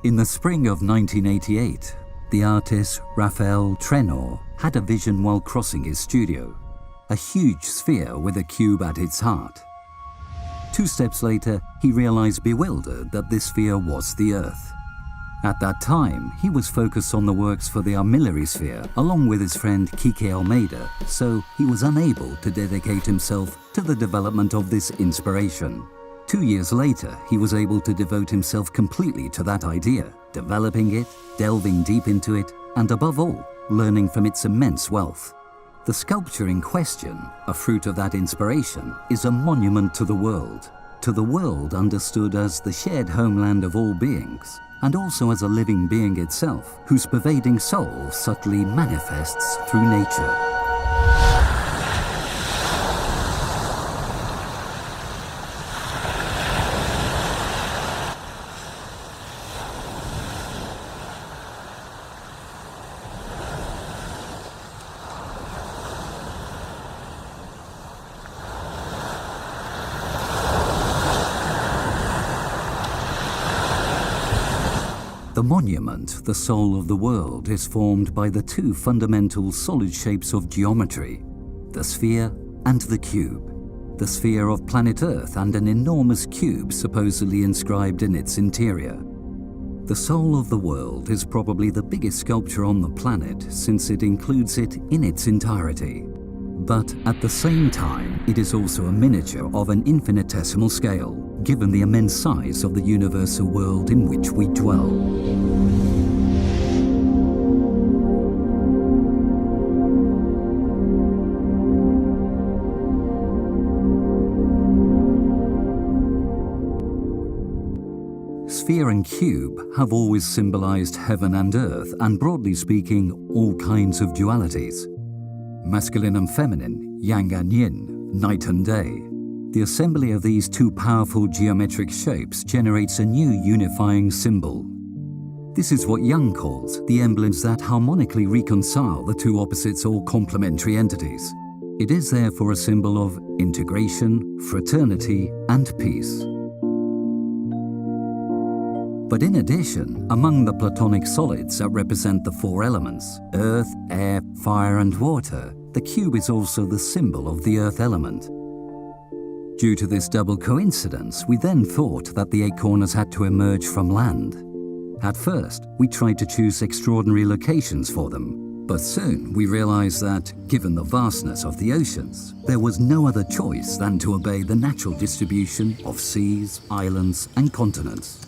In the spring of 1988, the artist Rafael Trénor had a vision while crossing his studio, a huge sphere with a cube at its heart. 2 steps later, he realized bewildered that this sphere was the Earth. At that time, he was focused on the works for the armillary sphere along with his friend Kike Almeida, so he was unable to dedicate himself to the development of this inspiration. 2 years later, he was able to devote himself completely to that idea, developing it, delving deep into it, and above all, learning from its immense wealth. The sculpture in question, a fruit of that inspiration, is a monument to the world understood as the shared homeland of all beings, and also as a living being itself, whose pervading soul subtly manifests through nature. The monument, the soul of the world, is formed by the 2 fundamental solid shapes of geometry, the sphere and the cube. The sphere of planet Earth and an enormous cube supposedly inscribed in its interior. The soul of the world is probably the biggest sculpture on the planet since it includes it in its entirety. But at the same time, it is also a miniature of an infinitesimal scale, given the immense size of the universal world in which we dwell. Sphere and cube have always symbolized heaven and earth, and broadly speaking, all kinds of dualities. Masculine and feminine, yang and yin, night and day. The assembly of these 2 powerful geometric shapes generates a new unifying symbol. This is what Jung calls the emblems that harmonically reconcile the 2 opposites or complementary entities. It is therefore a symbol of integration, fraternity, and peace. But in addition, among the Platonic solids that represent the 4 elements, earth, air, fire, and water, the cube is also the symbol of the earth element. Due to this double coincidence, we then thought that the 8 corners had to emerge from land. At first, we tried to choose extraordinary locations for them, but soon we realized that, given the vastness of the oceans, there was no other choice than to obey the natural distribution of seas, islands, and continents.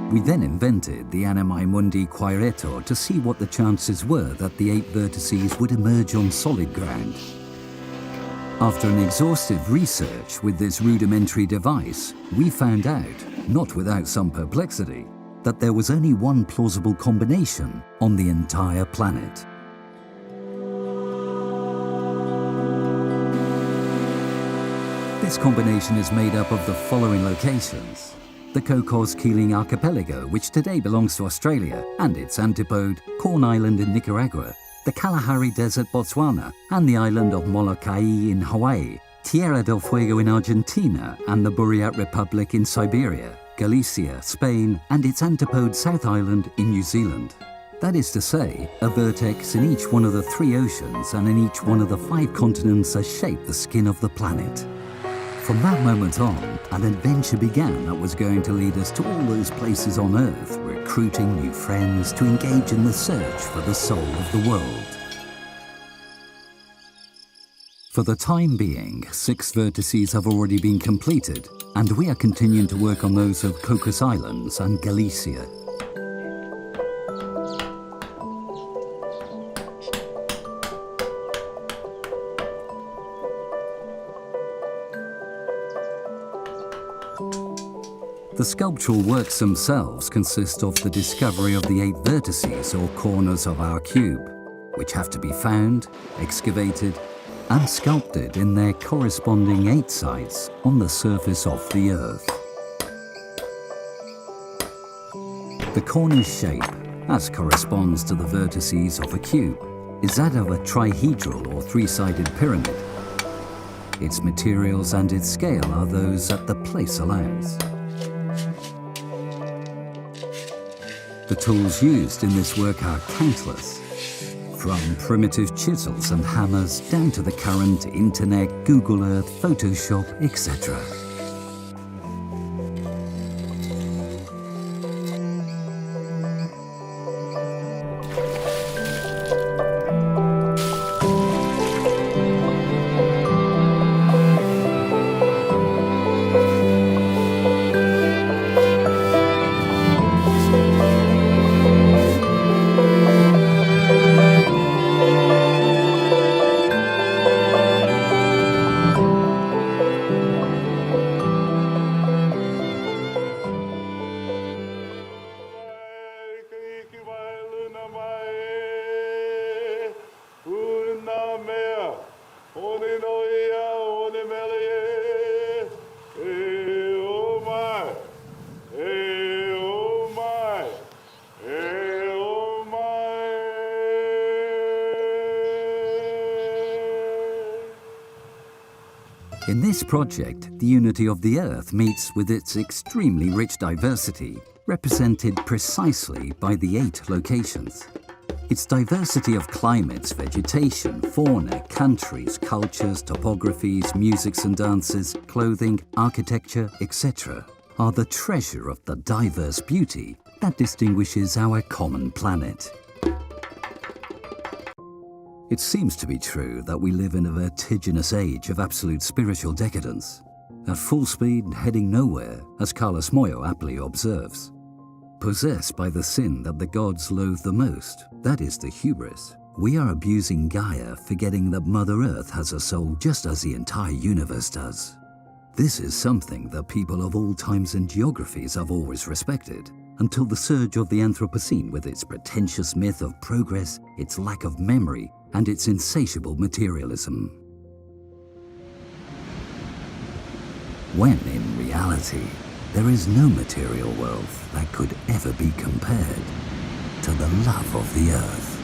We then invented the Animae Mundi Quaeretur to see what the chances were that the 8 vertices would emerge on solid ground. After an exhaustive research with this rudimentary device, we found out, not without some perplexity, that there was only one plausible combination on the entire planet. This combination is made up of the following locations: the Cocos-Keeling Archipelago, which today belongs to Australia, and its antipode, Corn Island in Nicaragua, the Kalahari Desert, Botswana, and the island of Molokai in Hawaii, Tierra del Fuego in Argentina, and the Buriat Republic in Siberia, Galicia, Spain, and its antipode South Island in New Zealand. That is to say, a vertex in each one of the 3 oceans and in each one of the 5 continents has shaped the skin of the planet. From that moment on, an adventure began that was going to lead us to all those places on Earth, recruiting new friends to engage in the search for the soul of the world. For the time being, 6 vertices have already been completed, and we are continuing to work on those of Cocos Islands and Galicia. The sculptural works themselves consist of the discovery of the 8 vertices or corners of our cube, which have to be found, excavated, and sculpted in their corresponding 8 sites on the surface of the Earth. The corner's shape, as corresponds to the vertices of a cube, is that of a trihedral or 3-sided pyramid. Its materials and its scale are those that the place allows. The tools used in this work are countless, from primitive chisels and hammers down to the current internet, Google Earth, Photoshop, etc. In this project, the unity of the Earth meets with its extremely rich diversity, represented precisely by the 8 locations. Its diversity of climates, vegetation, fauna, countries, cultures, topographies, musics and dances, clothing, architecture, etc. are the treasure of the diverse beauty that distinguishes our common planet. It seems to be true that we live in a vertiginous age of absolute spiritual decadence, at full speed heading nowhere, as Carlos Moyo aptly observes. Possessed by the sin that the gods loathe the most, that is the hubris, we are abusing Gaia, forgetting that Mother Earth has a soul just as the entire universe does. This is something that people of all times and geographies have always respected, until the surge of the Anthropocene with its pretentious myth of progress, its lack of memory, and its insatiable materialism. When in reality, there is no material wealth that could ever be compared to the love of the earth.